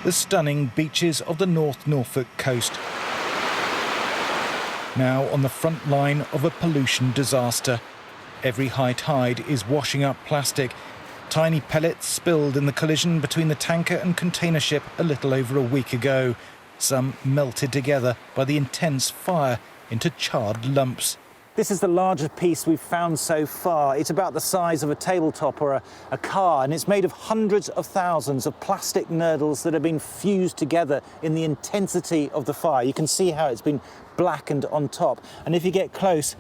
the stunning beaches of the North Norfolk coast. Now on the front line of a pollution disaster. Every high tide is washing up plastic. Tiny pellets spilled in the collision between the tanker and container ship a little over a week ago. Some melted together by the intense fire into charred lumps. This is the largest piece we've found so far. It's about the size of a tabletop or a car, and it's made of hundreds of thousands of plastic nurdles that have been fused together in the intensity of the fire. You can see how it's been blackened on top. And if you get close,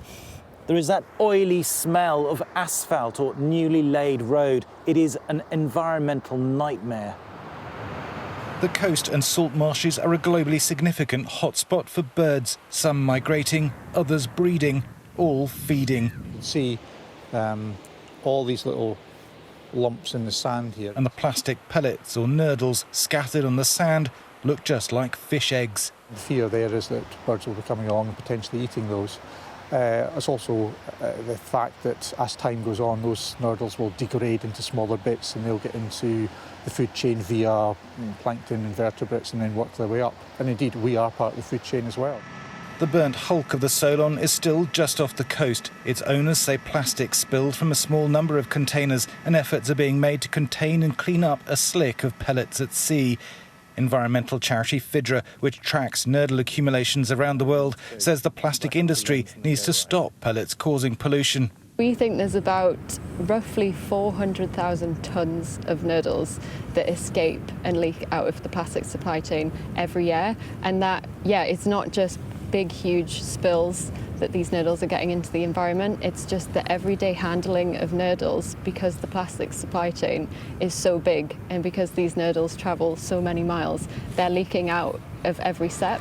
there is that oily smell of asphalt or newly laid road. It is an environmental nightmare. The coast and salt marshes are a globally significant hotspot for birds, some migrating, others breeding, all feeding. You can see all these little lumps in the sand here. And the plastic pellets or nurdles scattered on the sand look just like fish eggs. The fear there is that birds will be coming along and potentially eating those. It's also the fact that as time goes on, those nurdles will degrade into smaller bits and they'll get into the food chain via plankton and vertebrates and then work their way up. And indeed, we are part of the food chain as well. The burnt hulk of the Solon is still just off the coast. Its owners say plastic spilled from a small number of containers and efforts are being made to contain and clean up a slick of pellets at sea. Environmental charity FIDRA, which tracks nurdle accumulations around the world, says the plastic industry needs to stop pellets causing pollution. We think there's about roughly 400,000 tonnes of nurdles that escape and leak out of the plastic supply chain every year. And that, it's not just big, huge spills that these nurdles are getting into the environment. It's just the everyday handling of nurdles, because the plastic supply chain is so big and because these nurdles travel so many miles, they're leaking out of every step.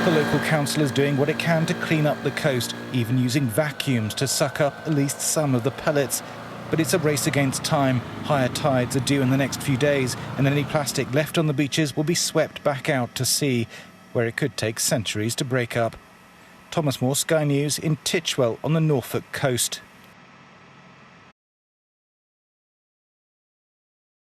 The local council is doing what it can to clean up the coast, even using vacuums to suck up at least some of the pellets. But it's a race against time. Higher tides are due in the next few days, and any plastic left on the beaches will be swept back out to sea, where it could take centuries to break up. Thomas Moore, Sky News in Titchwell on the Norfolk coast.